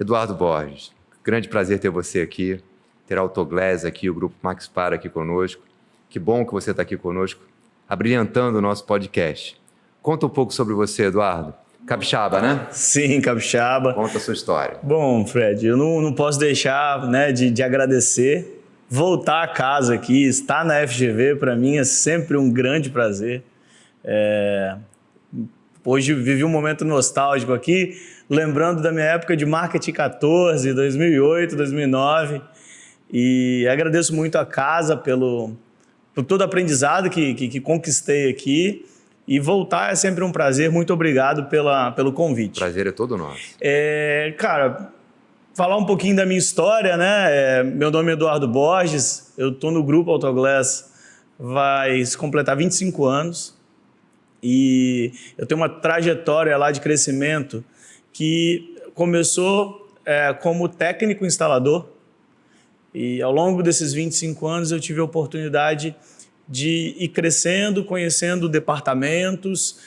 Eduardo Borges, grande prazer ter você aqui, ter a Autoglass aqui, o Grupo Maxpar aqui conosco. Que bom que você está aqui conosco, abrilhantando o nosso podcast. Conta um pouco sobre você, Eduardo. Capixaba, né? Sim, capixaba. Conta a sua história. Bom, Fred, eu não posso deixar, né, de agradecer. Voltar a casa aqui, estar na FGV, para mim é sempre um grande prazer. Hoje vivi um momento nostálgico aqui, lembrando da minha época de Marketing 14, 2008, 2009. E agradeço muito a casa por todo o aprendizado que conquistei aqui. E voltar é sempre um prazer. Muito obrigado pelo convite. O prazer é todo nosso. Cara, falar um pouquinho da minha história, né? Meu nome é Eduardo Borges, eu estou no Grupo Autoglass, vai se completar 25 anos. E eu tenho uma trajetória lá de crescimento que começou como técnico instalador. E ao longo desses 25 anos eu tive a oportunidade de ir crescendo, conhecendo departamentos,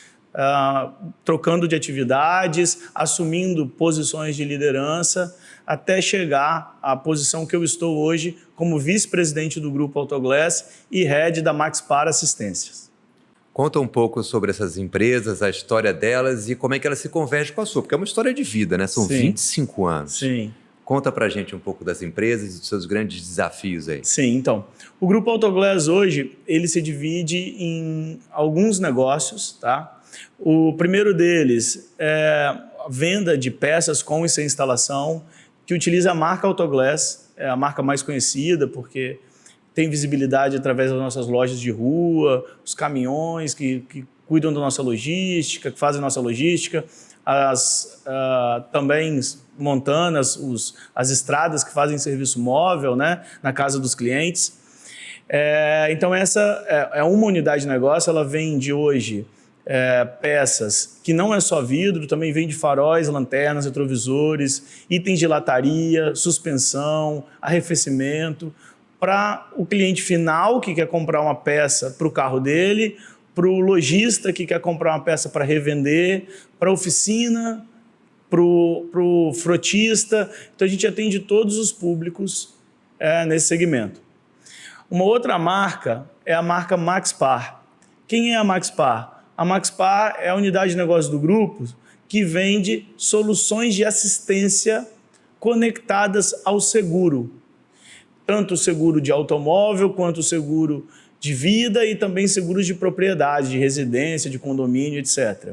trocando de atividades, assumindo posições de liderança, até chegar à posição que eu estou hoje como vice-presidente do Grupo Autoglass e head da Maxpar Assistências. Conta um pouco sobre essas empresas, a história delas e como é que elas se convergem com a sua, porque é uma história de vida, né? São 25 anos. Sim. Conta pra gente um pouco das empresas e dos seus grandes desafios aí. Sim, então, o Grupo Autoglass hoje, ele se divide em alguns negócios, tá? O primeiro deles é a venda de peças com e sem instalação, que utiliza a marca Autoglass, é a marca mais conhecida, porque tem visibilidade através das nossas lojas de rua, os caminhões que cuidam da nossa logística, que fazem nossa logística, também montando as estradas que fazem serviço móvel, né, na casa dos clientes. Então essa é uma unidade de negócio, ela vende hoje peças que não é só vidro, também vende faróis, lanternas, retrovisores, itens de lataria, suspensão, arrefecimento, para o cliente final que quer comprar uma peça para o carro dele, para o lojista que quer comprar uma peça para revender, para a oficina, para o frotista. Então a gente atende todos os públicos nesse segmento. Uma outra marca é a marca Maxpar. Quem é a Maxpar? A Maxpar é a unidade de negócio do grupo que vende soluções de assistência conectadas ao seguro. Tanto o seguro de automóvel quanto o seguro de vida e também seguros de propriedade, de residência, de condomínio, etc.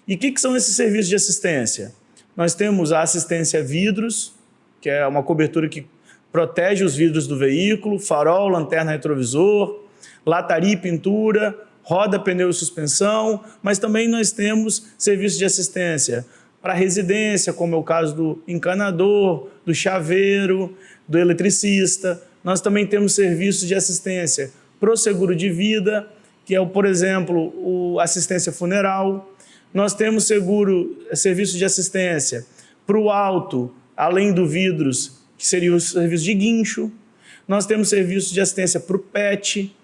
E o que são esses serviços de assistência? Nós temos a assistência vidros, que é uma cobertura que protege os vidros do veículo, farol, lanterna, retrovisor, lataria e pintura, roda, pneu e suspensão, mas também nós temos serviços de assistência para residência, como é o caso do encanador, do chaveiro, do eletricista. Nós também temos serviços de assistência para o seguro de vida, que é, por exemplo, assistência funeral. Nós temos serviço de assistência para o auto, além do vidros, que seria o serviço de guincho. Nós temos serviço de assistência para o PET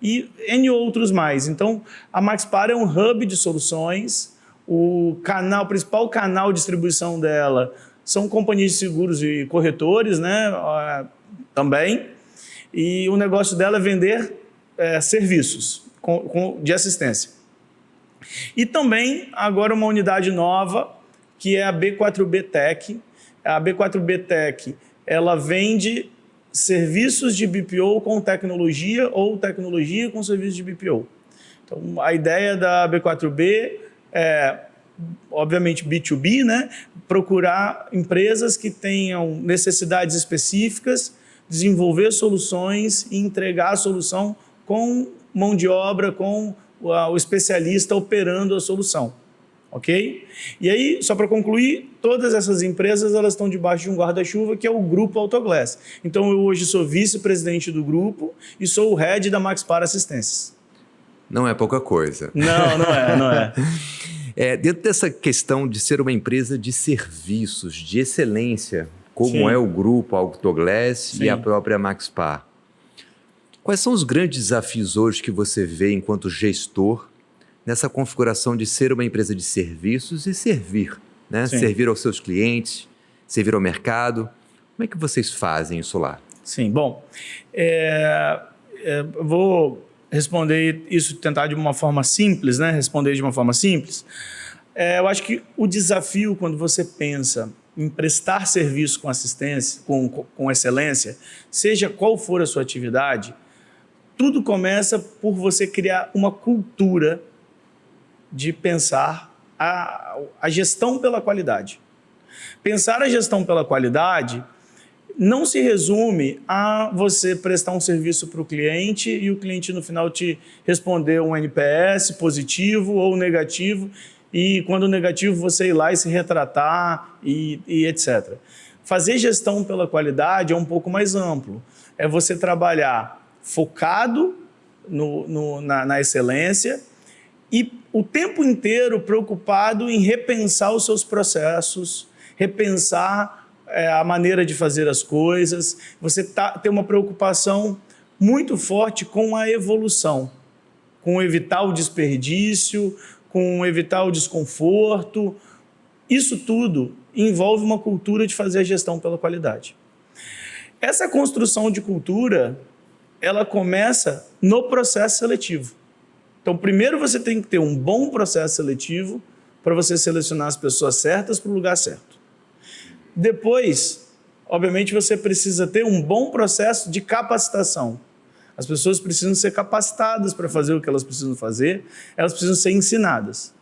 e N outros mais. Então, a Maxpar é um hub de soluções. O principal canal de distribuição dela são companhias de seguros e corretores, né? Também. E o negócio dela é vender serviços de assistência. E também, agora, uma unidade nova, que é a B4B Tech. A B4B Tech, ela vende serviços de BPO com tecnologia ou tecnologia com serviços de BPO. Então, a ideia da B4B é, obviamente, B2B, né? Procurar empresas que tenham necessidades específicas, desenvolver soluções e entregar a solução com mão de obra, com o especialista operando a solução, ok? E aí, só para concluir, todas essas empresas elas estão debaixo de um guarda-chuva que é o Grupo Autoglass. Então, eu hoje sou vice-presidente do grupo e sou o head da Maxpar Assistências. Não é pouca coisa. Não é. Dentro dessa questão de ser uma empresa de serviços, de excelência, como é o Grupo Autoglass e a própria Maxpar, quais são os grandes desafios hoje que você vê enquanto gestor nessa configuração de ser uma empresa de serviços e servir, né? Servir aos seus clientes servir ao mercado. Como é que vocês fazem isso lá? Sim, bom, eu vou responder isso, tentar de uma forma simples, né? Responder de uma forma simples. Eu acho que o desafio, quando você pensa em prestar serviço com assistência, com excelência, seja qual for a sua atividade, tudo começa por você criar uma cultura de pensar a gestão pela qualidade. Pensar a gestão pela qualidade não se resume a você prestar um serviço para o cliente e o cliente no final te responder um NPS positivo ou negativo e quando negativo você ir lá e se retratar e etc. Fazer gestão pela qualidade é um pouco mais amplo. É você trabalhar focado na excelência e o tempo inteiro preocupado em repensar os seus processos, repensar a maneira de fazer as coisas, você tem uma preocupação muito forte com a evolução, com evitar o desperdício, com evitar o desconforto. Isso tudo envolve uma cultura de fazer a gestão pela qualidade. Essa construção de cultura, ela começa no processo seletivo. Então, primeiro você tem que ter um bom processo seletivo para você selecionar as pessoas certas para o lugar certo. Depois, obviamente, você precisa ter um bom processo de capacitação. As pessoas precisam ser capacitadas para fazer o que elas precisam fazer, elas precisam ser ensinadas.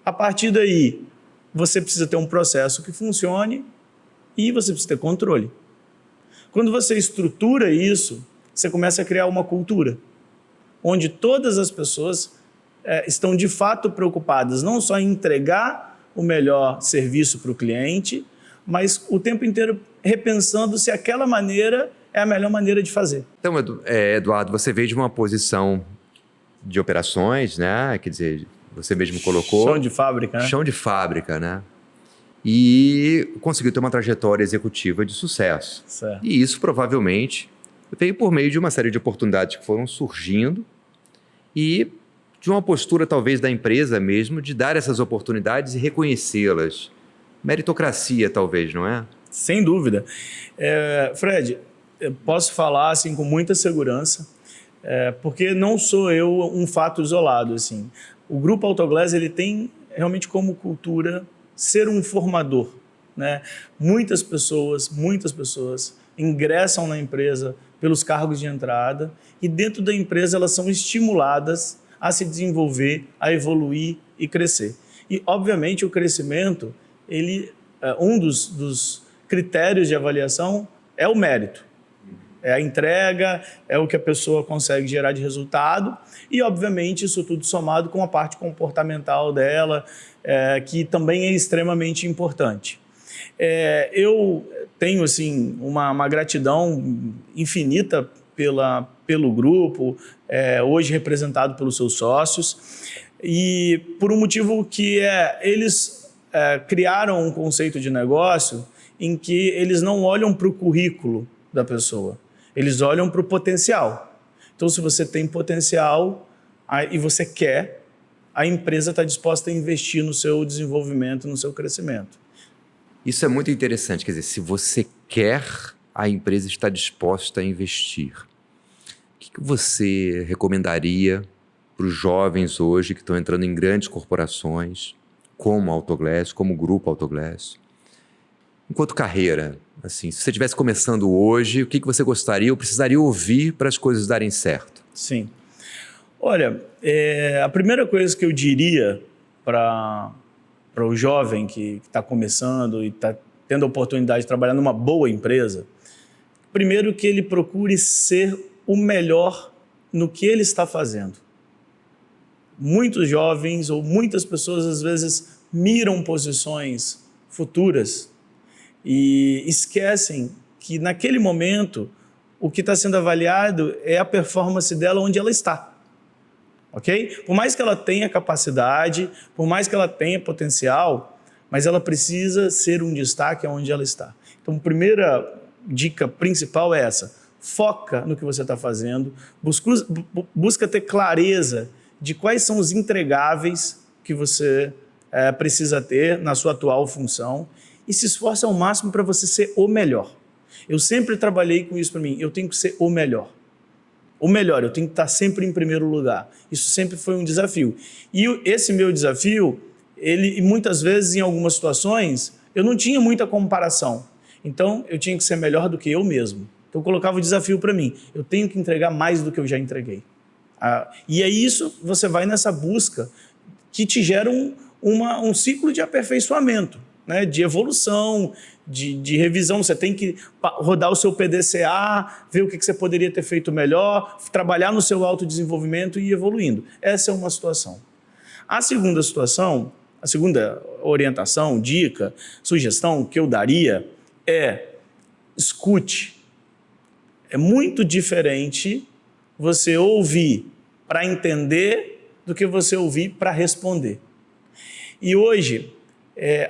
A partir daí, você precisa ter um processo que funcione e você precisa ter controle. Quando você estrutura isso, você começa a criar uma cultura, onde todas as pessoas estão de fato preocupadas não só em entregar o melhor serviço para o cliente, mas o tempo inteiro repensando se aquela maneira é a melhor maneira de fazer. Então, Eduardo, você veio de uma posição de operações, né? Quer dizer, você mesmo colocou... Chão de fábrica, né? Chão de fábrica, né? E conseguiu ter uma trajetória executiva de sucesso. Certo. E isso provavelmente veio por meio de uma série de oportunidades que foram surgindo e de uma postura talvez da empresa mesmo de dar essas oportunidades e reconhecê-las. Meritocracia, talvez, não é? Sem dúvida. Fred, eu posso falar assim, com muita segurança, porque não sou eu um fato isolado. Assim. O Grupo Autoglass ele tem realmente como cultura ser um formador. Né? Muitas pessoas ingressam na empresa pelos cargos de entrada e dentro da empresa elas são estimuladas a se desenvolver, a evoluir e crescer. E, obviamente, o crescimento... um dos critérios de avaliação é o mérito, é a entrega, é o que a pessoa consegue gerar de resultado e, obviamente, isso tudo somado com a parte comportamental dela, que também é extremamente importante. Eu tenho assim, uma gratidão infinita pelo grupo, hoje representado pelos seus sócios, e por um motivo que eles... criaram um conceito de negócio em que eles não olham para o currículo da pessoa, eles olham para o potencial. Então, se você tem potencial e você quer, a empresa está disposta a investir no seu desenvolvimento, no seu crescimento. Isso é muito interessante, quer dizer, se você quer, a empresa está disposta a investir. O que você recomendaria para os jovens hoje que estão entrando em grandes corporações, como Autoglass, como Grupo Autoglass? Enquanto carreira, assim, se você estivesse começando hoje, o que você gostaria ou precisaria ouvir para as coisas darem certo? Sim. Olha, a primeira coisa que eu diria para o jovem que está começando e está tendo a oportunidade de trabalhar numa boa empresa, primeiro que ele procure ser o melhor no que ele está fazendo. Muitos jovens ou muitas pessoas às vezes miram posições futuras e esquecem que naquele momento o que está sendo avaliado é a performance dela onde ela está. Ok? Por mais que ela tenha capacidade, por mais que ela tenha potencial, mas ela precisa ser um destaque onde ela está. Então, a primeira dica principal é essa: foca no que você está fazendo, busca ter clareza de quais são os entregáveis que você precisa ter na sua atual função e se esforce ao máximo para você ser o melhor. Eu sempre trabalhei com isso para mim, eu tenho que ser o melhor. O melhor, eu tenho que estar sempre em primeiro lugar. Isso sempre foi um desafio. E esse meu desafio, ele muitas vezes, em algumas situações, eu não tinha muita comparação. Então, eu tinha que ser melhor do que eu mesmo. Então, eu colocava o desafio para mim. Eu tenho que entregar mais do que eu já entreguei. E aí, isso, você vai nessa busca que te gera um ciclo de aperfeiçoamento, né? De evolução, de revisão. Você tem que rodar o seu PDCA, ver o que você poderia ter feito melhor, trabalhar no seu autodesenvolvimento e ir evoluindo. Essa é uma situação. A segunda situação, a segunda orientação, dica, sugestão que eu daria é: escute. É muito diferente você ouvir para entender do que você ouvir para responder. E hoje,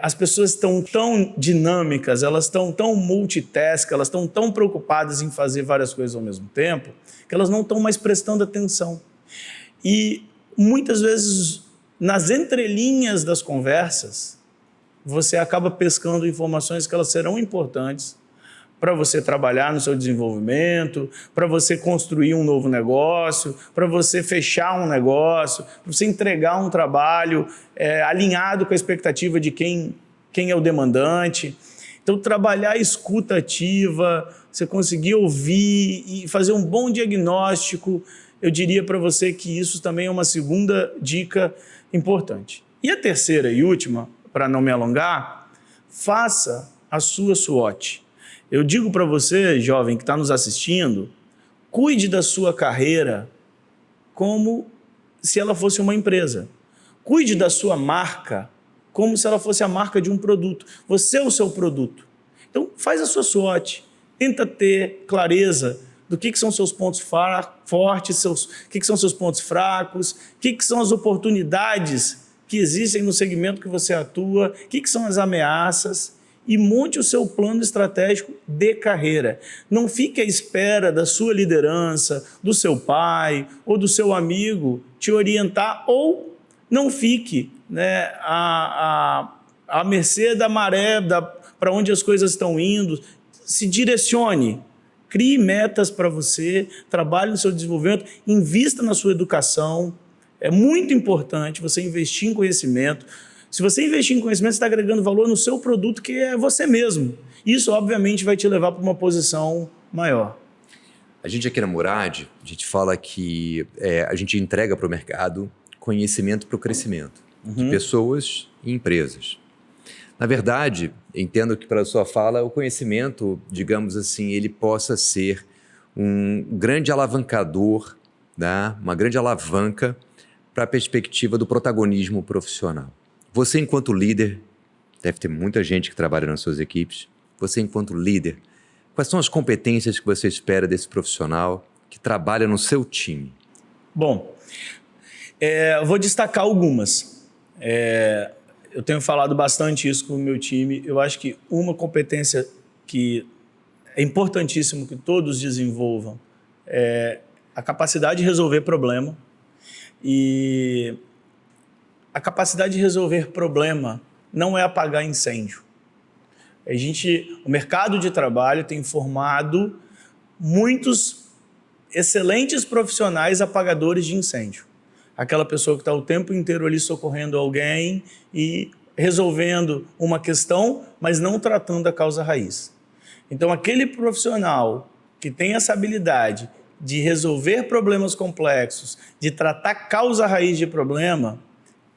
as pessoas estão tão dinâmicas, elas estão tão multitask, elas estão tão preocupadas em fazer várias coisas ao mesmo tempo, que elas não estão mais prestando atenção. E muitas vezes, nas entrelinhas das conversas, você acaba pescando informações que elas serão importantes para você trabalhar no seu desenvolvimento, para você construir um novo negócio, para você fechar um negócio, para você entregar um trabalho alinhado com a expectativa de quem é o demandante. Então, trabalhar a escuta ativa, você conseguir ouvir e fazer um bom diagnóstico, eu diria para você que isso também é uma segunda dica importante. E a terceira e última, para não me alongar, faça a sua SWOT. Eu digo para você, jovem que está nos assistindo, cuide da sua carreira como se ela fosse uma empresa. Cuide da sua marca como se ela fosse a marca de um produto. Você é o seu produto. Então, faz a sua SWOT. Tenta ter clareza do que são seus pontos fortes, o que são seus pontos fracos, o que são as oportunidades que existem no segmento que você atua, o que são as ameaças, e monte o seu plano estratégico de carreira. Não fique à espera da sua liderança, do seu pai ou do seu amigo te orientar, ou não fique, né, à mercê da maré, para onde as coisas estão indo. Se direcione, crie metas para você, trabalhe no seu desenvolvimento, invista na sua educação. É muito importante você investir em conhecimento. Se você investir em conhecimento, você está agregando valor no seu produto, que é você mesmo. Isso, obviamente, vai te levar para uma posição maior. A gente aqui na Murad, a gente fala que a gente entrega para o mercado conhecimento para o crescimento de pessoas e empresas. Na verdade, entendo que pela sua fala, o conhecimento, digamos assim, ele possa ser um grande alavancador, né? Uma grande alavanca para a perspectiva do protagonismo profissional. Você, enquanto líder, deve ter muita gente que trabalha nas suas equipes. Você, enquanto líder, quais são as competências que você espera desse profissional que trabalha no seu time? Bom, eu vou destacar algumas. Eu tenho falado bastante isso com o meu time. Eu acho que uma competência que é importantíssimo que todos desenvolvam é a capacidade de resolver problema. E a capacidade de resolver problema não é apagar incêndio. O mercado de trabalho tem formado muitos excelentes profissionais apagadores de incêndio. Aquela pessoa que está o tempo inteiro ali socorrendo alguém e resolvendo uma questão, mas não tratando a causa raiz. Então, aquele profissional que tem essa habilidade de resolver problemas complexos, de tratar a causa raiz de problema,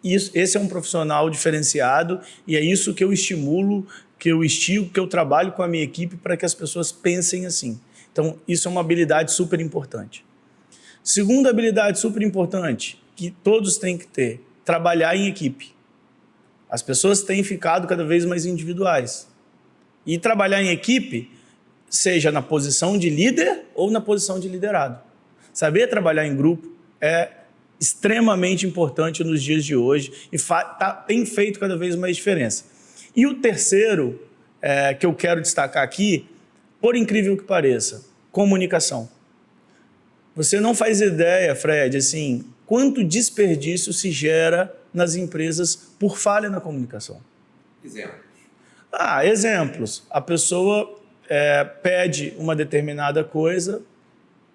esse é um profissional diferenciado e é isso que eu estimulo, que eu instigo, que eu trabalho com a minha equipe para que as pessoas pensem assim. Então, isso é uma habilidade super importante. Segunda habilidade super importante, que todos têm que ter, trabalhar em equipe. As pessoas têm ficado cada vez mais individuais. E trabalhar em equipe, seja na posição de líder ou na posição de liderado. Saber trabalhar em grupo é extremamente importante nos dias de hoje e tem feito cada vez mais diferença. E o terceiro que eu quero destacar aqui, por incrível que pareça, comunicação. Você não faz ideia, Fred, assim, quanto desperdício se gera nas empresas por falha na comunicação. Exemplo. Exemplos. A pessoa pede uma determinada coisa,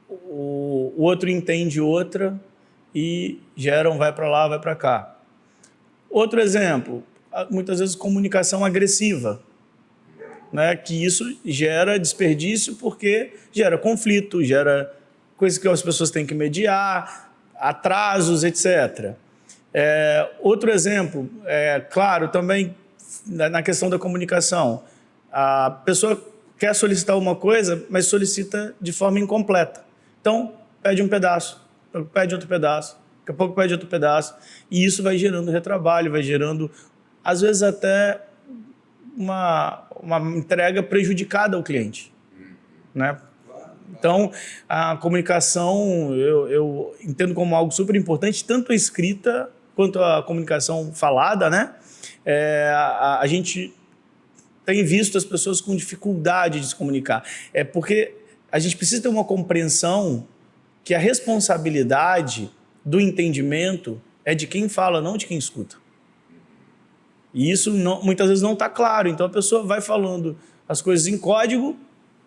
o outro entende outra e gera um vai para lá, vai para cá. Outro exemplo, muitas vezes comunicação agressiva, né? Que isso gera desperdício porque gera conflito, gera coisas que as pessoas têm que mediar, atrasos, etc. Outro exemplo, claro, também na questão da comunicação. A pessoa quer solicitar uma coisa, mas solicita de forma incompleta. Então, pede um pedaço, pede outro pedaço, daqui a pouco pede outro pedaço, e isso vai gerando retrabalho, vai gerando, às vezes, até uma entrega prejudicada ao cliente, né? Então, a comunicação eu entendo como algo super importante, tanto a escrita quanto a comunicação falada, né? A gente tem visto as pessoas com dificuldade de se comunicar. Porque a gente precisa ter uma compreensão que a responsabilidade do entendimento é de quem fala, não de quem escuta. E isso muitas vezes não está claro. Então, a pessoa vai falando as coisas em código,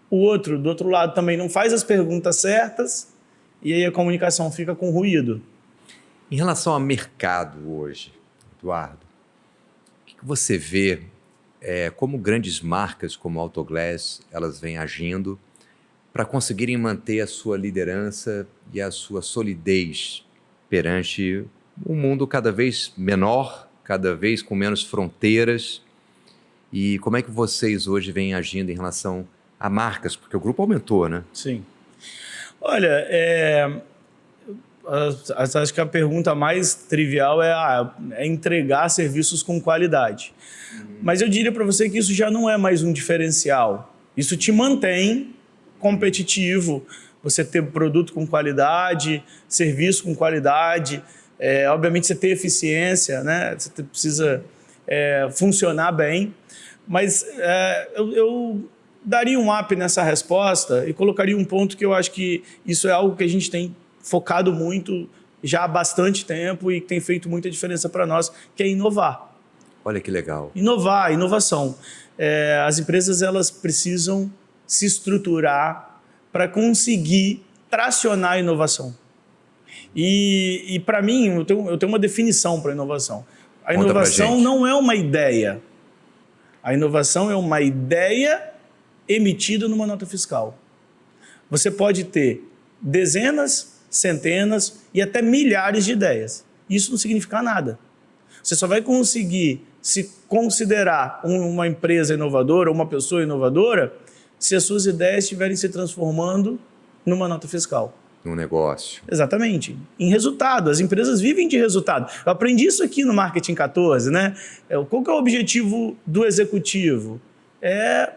o outro, do outro lado, também não faz as perguntas certas, e aí a comunicação fica com ruído. Em relação ao mercado hoje, Eduardo, o que você vê como grandes marcas como a Autoglass, elas vêm agindo para conseguirem manter a sua liderança e a sua solidez perante um mundo cada vez menor, cada vez com menos fronteiras? E como é que vocês hoje vêm agindo em relação a marcas? Porque o grupo aumentou, né? Sim. Olha, acho que a pergunta mais trivial é entregar serviços com qualidade. Mas eu diria para você que isso já não é mais um diferencial. Isso te mantém competitivo, você ter produto com qualidade, serviço com qualidade, obviamente você ter eficiência, né? Você precisa funcionar bem, mas eu daria um up nessa resposta e colocaria um ponto que eu acho que isso é algo que a gente tem focado muito já há bastante tempo e tem feito muita diferença para nós, que é inovar. Olha que legal. Inovação. As empresas elas precisam se estruturar para conseguir tracionar a inovação. E para mim, eu tenho uma definição para a inovação. A inovação não é uma ideia. A inovação é uma ideia emitida numa nota fiscal. Você pode ter dezenas, centenas e até milhares de ideias. Isso não significa nada. Você só vai conseguir se considerar uma empresa inovadora, uma pessoa inovadora, se as suas ideias estiverem se transformando numa nota fiscal. Num negócio. Exatamente. Em resultado. As empresas vivem de resultado. Eu aprendi isso aqui no Marketing 14, né? Qual que é o objetivo do executivo? É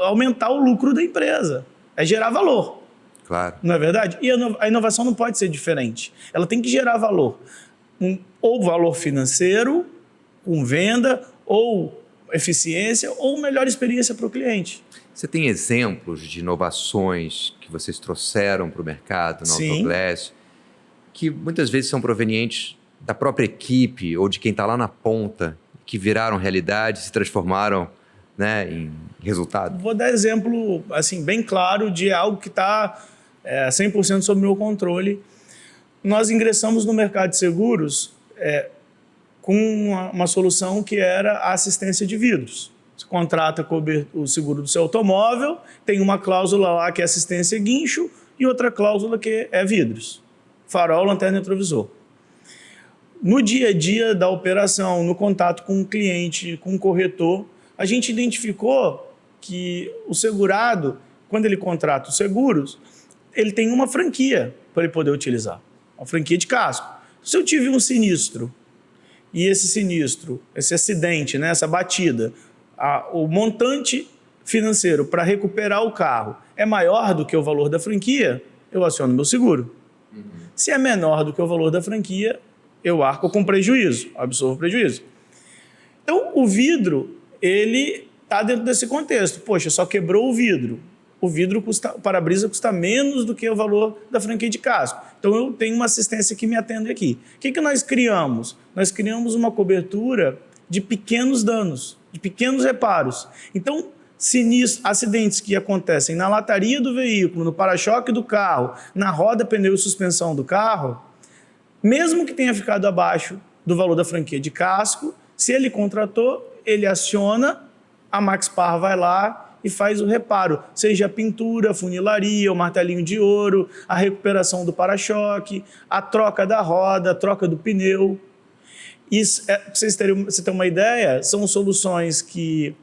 aumentar o lucro da empresa. É gerar valor. Claro. Não é verdade? E a inovação não pode ser diferente. Ela tem que gerar valor. Ou valor financeiro, com venda, ou eficiência, ou melhor experiência para o cliente. Você tem exemplos de inovações que vocês trouxeram para o mercado no Autoglass, que muitas vezes são provenientes da própria equipe ou de quem está lá na ponta, que viraram realidade, se transformaram, né, em resultado? Vou dar exemplo assim, bem claro de algo que está 100% sob meu controle. Nós ingressamos no mercado de seguros com uma solução que era a assistência de vidros. Você contrata o seguro do seu automóvel, tem uma cláusula lá que é assistência guincho e outra cláusula que é vidros, farol, lanterna e retrovisor. No dia a dia da operação, no contato com o cliente, com o corretor, a gente identificou que o segurado, quando ele contrata os seguros, ele tem uma franquia para ele poder utilizar, uma franquia de casco. Se eu tive um sinistro e esse sinistro, esse acidente, né, essa batida, o montante financeiro para recuperar o carro é maior do que o valor da franquia, eu aciono meu seguro. Se é menor do que o valor da franquia, eu arco com prejuízo, absorvo prejuízo. Então, o vidro, ele está dentro desse contexto. Poxa, só quebrou o vidro. O para-brisa custa menos do que o valor da franquia de casco. Então, eu tenho uma assistência que me atende aqui. O que nós criamos? Nós criamos uma cobertura de pequenos danos, de pequenos reparos. Então, acidentes que acontecem na lataria do veículo, no para-choque do carro, na roda, pneu e suspensão do carro, mesmo que tenha ficado abaixo do valor da franquia de casco, se ele contratou, ele aciona, a Maxpar vai lá e faz o reparo, seja a pintura, a funilaria, o martelinho de ouro, a recuperação do para-choque, a troca da roda, a troca do pneu. Isso, para vocês terem uma ideia, são soluções que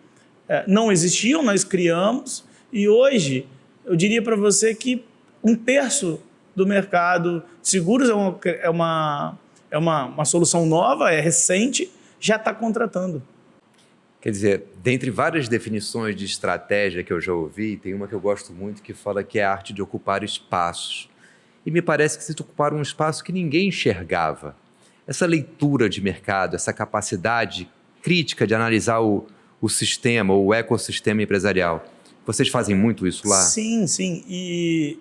não existiam, nós criamos, e hoje eu diria para você que 1/3 do mercado de seguros é uma solução nova, é recente, já está contratando. Quer dizer, dentre várias definições de estratégia que eu já ouvi, tem uma que eu gosto muito que fala que é a arte de ocupar espaços. E me parece que vocês ocuparam um espaço que ninguém enxergava. Essa leitura de mercado, essa capacidade crítica de analisar o sistema, o ecossistema empresarial. Vocês fazem muito isso lá? Sim, sim. E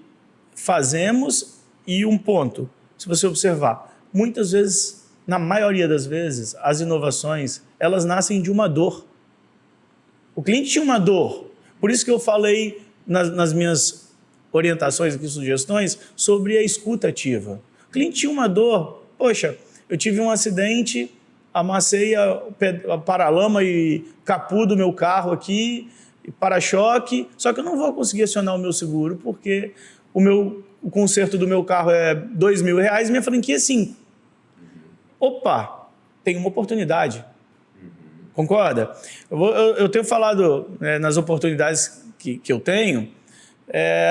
fazemos, e um ponto, se você observar, muitas vezes, na maioria das vezes, as inovações, elas nascem de uma dor. O cliente tinha uma dor. Por isso que eu falei nas minhas orientações aqui, sugestões, sobre a escuta ativa. O cliente tinha uma dor. Poxa, eu tive um acidente, amassei a paralama e capu do meu carro aqui, para-choque, só que eu não vou conseguir acionar o meu seguro, porque o conserto do meu carro é R$2.000, minha franquia é 5. Opa, tem uma oportunidade. Concorda? Eu tenho falado nas oportunidades que eu tenho,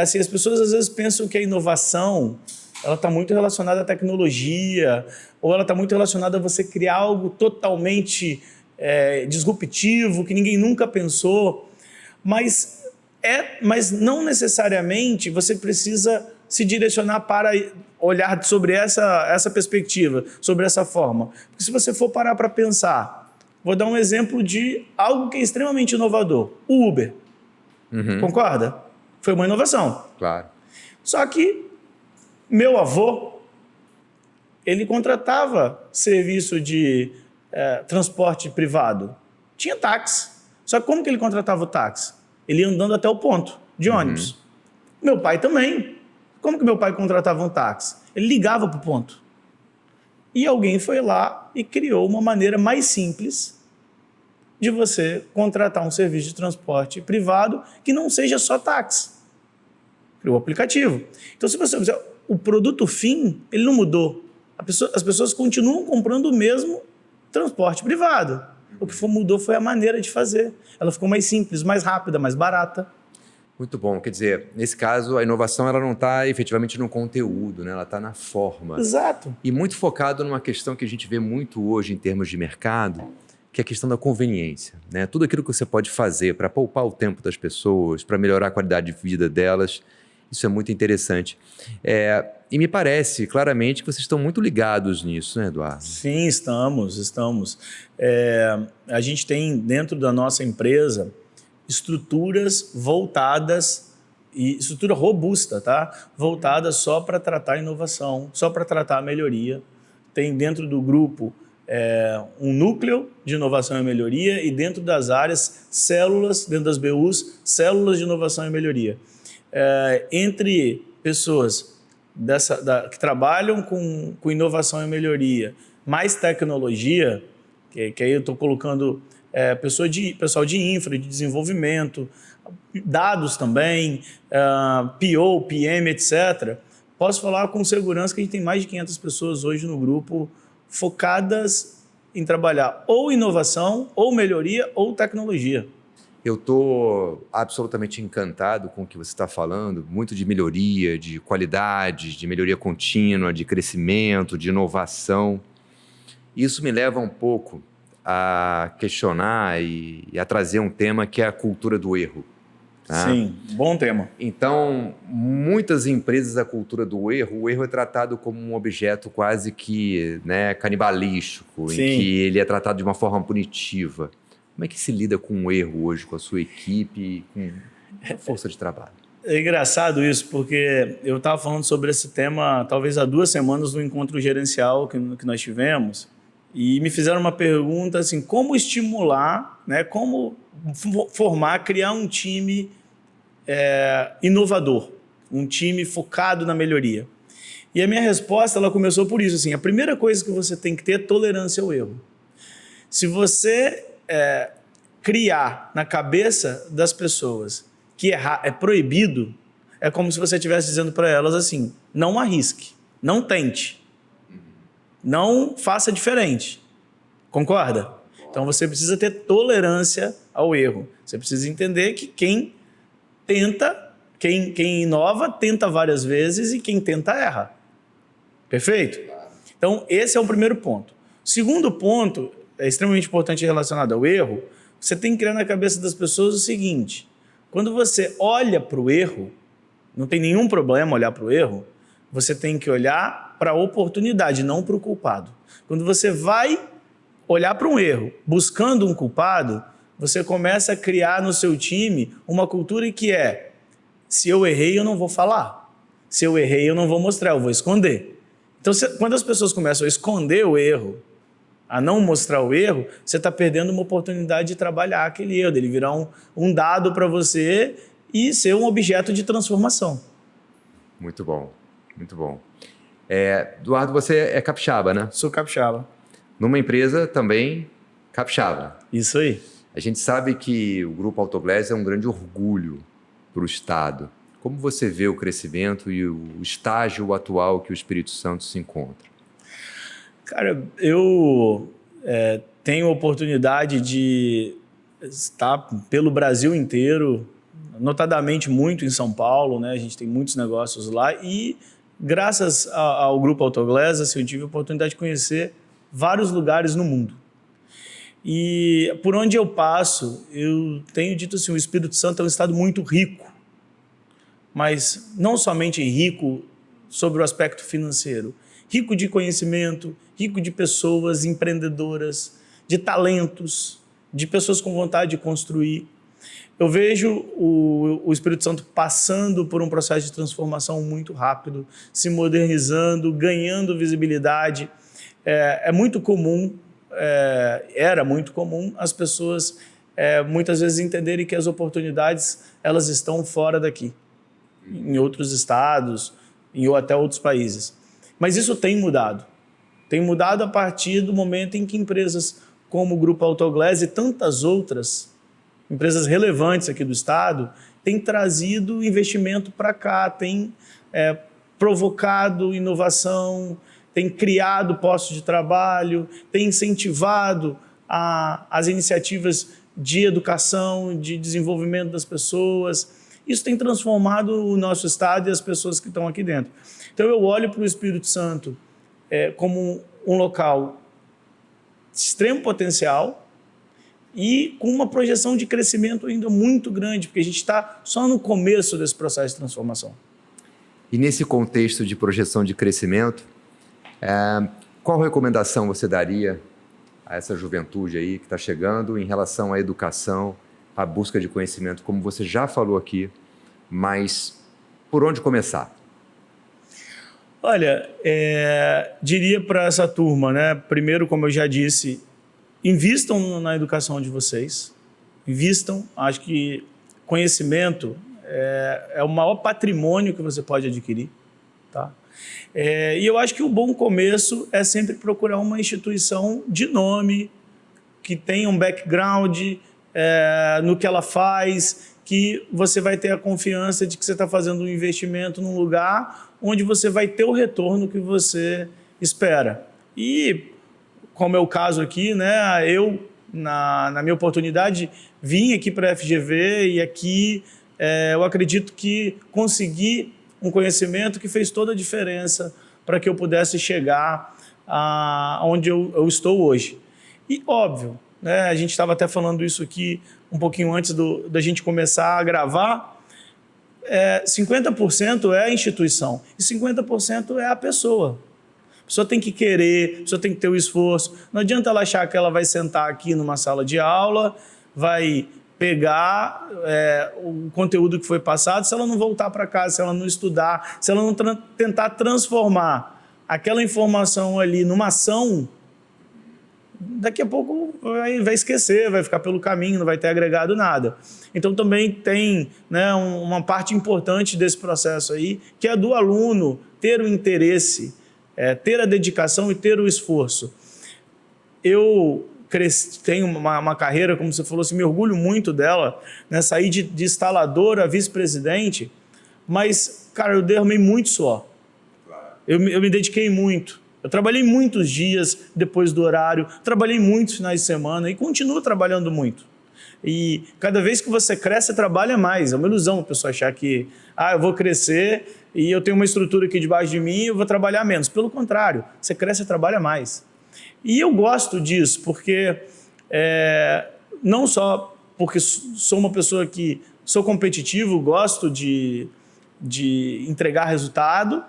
assim, as pessoas às vezes pensam que a inovação ela está muito relacionada à tecnologia, ou ela está muito relacionada a você criar algo totalmente disruptivo, que ninguém nunca pensou, mas não necessariamente você precisa se direcionar para olhar sobre essa perspectiva, sobre essa forma. Porque se você for parar para pensar, vou dar um exemplo de algo que é extremamente inovador, o Uber. Concorda? Foi uma inovação. Claro. Só que meu avô, ele contratava serviço de transporte privado. Tinha táxi. Só que como que ele contratava o táxi? Ele ia andando até o ponto de ônibus. Meu pai também. Como que meu pai contratava um táxi? Ele ligava para o ponto. E alguém foi lá e criou uma maneira mais simples de você contratar um serviço de transporte privado que não seja só táxi. Criou o aplicativo. Então, se você observar, o produto fim, ele não mudou. As pessoas continuam comprando o mesmo transporte privado. O que mudou foi a maneira de fazer. Ela ficou mais simples, mais rápida, mais barata. Muito bom. Quer dizer, nesse caso, a inovação ela não está efetivamente no conteúdo, né? Ela está na forma. Exato. E muito focado numa questão que a gente vê muito hoje em termos de mercado, que é a questão da conveniência, né? Tudo aquilo que você pode fazer para poupar o tempo das pessoas, para melhorar a qualidade de vida delas, isso é muito interessante. E me parece claramente que vocês estão muito ligados nisso, né, Eduardo? Sim, estamos. A gente tem dentro da nossa empresa estruturas voltadas, e estrutura robusta, tá? Voltada só para tratar a inovação, só para tratar a melhoria. Tem dentro do grupo um núcleo de inovação e melhoria e dentro das áreas, células, dentro das BUs, células de inovação e melhoria. Entre pessoas que trabalham com inovação e melhoria, mais tecnologia, que aí eu estou colocando pessoal de infra, de desenvolvimento, dados também, PO, PM, etc. Posso falar com segurança que a gente tem mais de 500 pessoas hoje no grupo focadas em trabalhar ou inovação, ou melhoria, ou tecnologia. Eu estou absolutamente encantado com o que você está falando, muito de melhoria, de qualidade, de melhoria contínua, de crescimento, de inovação. Isso me leva um pouco a questionar e a trazer um tema que é a cultura do erro. Tá? Sim, bom tema. Então, muitas empresas, a cultura do erro, o erro é tratado como um objeto quase que canibalístico, Sim. em que ele é tratado de uma forma punitiva. Como é que se lida com o erro hoje, com a sua equipe, com a força de trabalho? É engraçado isso, porque eu estava falando sobre esse tema talvez há 2 semanas no encontro gerencial que nós tivemos, e me fizeram uma pergunta assim, como estimular, né, como formar, criar um time inovador, um time focado na melhoria. E a minha resposta, ela começou por isso, assim, a primeira coisa que você tem que ter é tolerância ao erro. Se você criar na cabeça das pessoas que errar é proibido, é como se você estivesse dizendo para elas assim, não arrisque, não tente, não faça diferente. Concorda? Então você precisa ter tolerância ao erro. Você precisa entender que quem inova, tenta várias vezes e quem tenta erra. Perfeito? Então esse é o primeiro ponto. O segundo ponto, é extremamente importante relacionado ao erro, você tem que criar na cabeça das pessoas o seguinte, quando você olha para o erro, não tem nenhum problema olhar para o erro, você tem que olhar para a oportunidade, não para o culpado. Quando você vai olhar para um erro buscando um culpado, você começa a criar no seu time uma cultura que é, se eu errei, eu não vou falar. Se eu errei, eu não vou mostrar, eu vou esconder. Então, quando as pessoas começam a esconder o erro, a não mostrar o erro, você está perdendo uma oportunidade de trabalhar aquele erro, dele virar um dado para você e ser um objeto de transformação. Muito bom, muito bom. Eduardo, você é capixaba, né? Sou capixaba. Numa empresa também capixaba. Isso aí. A gente sabe que o Grupo Autoglass é um grande orgulho para o Estado. Como você vê o crescimento e o estágio atual que o Espírito Santo se encontra? Cara, eu tenho a oportunidade de estar pelo Brasil inteiro, notadamente muito em São Paulo, né? A gente tem muitos negócios lá e graças ao Grupo Autoglass, assim, eu tive a oportunidade de conhecer vários lugares no mundo. E por onde eu passo, eu tenho dito assim, o Espírito Santo é um estado muito rico, mas não somente rico sobre o aspecto financeiro, rico de conhecimento, rico de pessoas empreendedoras, de talentos, de pessoas com vontade de construir. Eu vejo o Espírito Santo passando por um processo de transformação muito rápido, se modernizando, ganhando visibilidade. É muito comum, era muito comum as pessoas muitas vezes entenderem que as oportunidades elas estão fora daqui, em outros estados, ou até outros países. Mas isso tem mudado. Tem mudado a partir do momento em que empresas como o Grupo Autoglass e tantas outras empresas relevantes aqui do estado têm trazido investimento para cá, têm provocado inovação, têm criado postos de trabalho, têm incentivado as iniciativas de educação, de desenvolvimento das pessoas. Isso tem transformado o nosso estado e as pessoas que estão aqui dentro. Então eu olho para o Espírito Santo como um local de extremo potencial e com uma projeção de crescimento ainda muito grande, porque a gente está só no começo desse processo de transformação. E nesse contexto de projeção de crescimento, qual recomendação você daria a essa juventude aí que está chegando em relação à educação, à busca de conhecimento, como você já falou aqui, mas por onde começar? Olha, diria para essa turma, né? Primeiro, como eu já disse, invistam na educação de vocês, invistam, acho que conhecimento é o maior patrimônio que você pode adquirir, tá? E eu acho que o bom começo é sempre procurar uma instituição de nome, que tenha um background no que ela faz, que você vai ter a confiança de que você está fazendo um investimento num lugar onde você vai ter o retorno que você espera. E, como é o caso aqui, né, eu, na minha oportunidade, vim aqui para a FGV e aqui eu acredito que consegui um conhecimento que fez toda a diferença para que eu pudesse chegar onde eu estou hoje. E, óbvio, né, a gente estava até falando isso aqui um pouquinho antes da gente começar a gravar, 50% é a instituição e 50% é a pessoa. A pessoa tem que querer, a pessoa tem que ter o esforço. Não adianta ela achar que ela vai sentar aqui numa sala de aula, vai pegar o conteúdo que foi passado, se ela não voltar para casa, se ela não estudar, se ela não tentar transformar aquela informação ali numa ação, daqui a pouco vai esquecer, vai ficar pelo caminho, não vai ter agregado nada. Então também tem, né, uma parte importante desse processo aí, que é do aluno ter o interesse, ter a dedicação e ter o esforço. Eu tenho uma carreira, como você falou, assim, me orgulho muito dela, né, saí de instalador a vice-presidente, mas, cara, eu derramei muito suor. Eu me dediquei muito. Eu trabalhei muitos dias depois do horário, trabalhei muitos finais de semana e continuo trabalhando muito. E cada vez que você cresce, você trabalha mais. É uma ilusão a pessoa achar que eu vou crescer e eu tenho uma estrutura aqui debaixo de mim e eu vou trabalhar menos. Pelo contrário, você cresce e trabalha mais. E eu gosto disso, porque não só porque sou uma pessoa que sou competitivo, gosto de entregar resultado,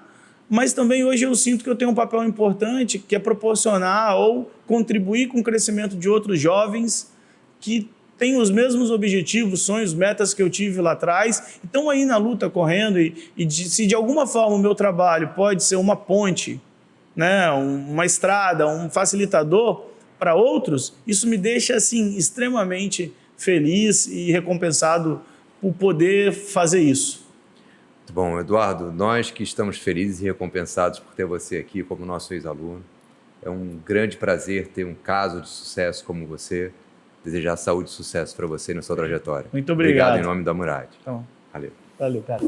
mas também hoje eu sinto que eu tenho um papel importante, que é proporcionar ou contribuir com o crescimento de outros jovens que têm os mesmos objetivos, sonhos, metas que eu tive lá atrás, estão aí na luta, correndo, se de alguma forma o meu trabalho pode ser uma ponte, né, uma estrada, um facilitador para outros, isso me deixa assim, extremamente feliz e recompensado por poder fazer isso. Muito bom, Eduardo, nós que estamos felizes e recompensados por ter você aqui como nosso ex-aluno. É um grande prazer ter um caso de sucesso como você. Desejar saúde e sucesso para você na sua trajetória. Muito obrigado. Obrigado em nome da Murad. Então, Valeu. Valeu, cara.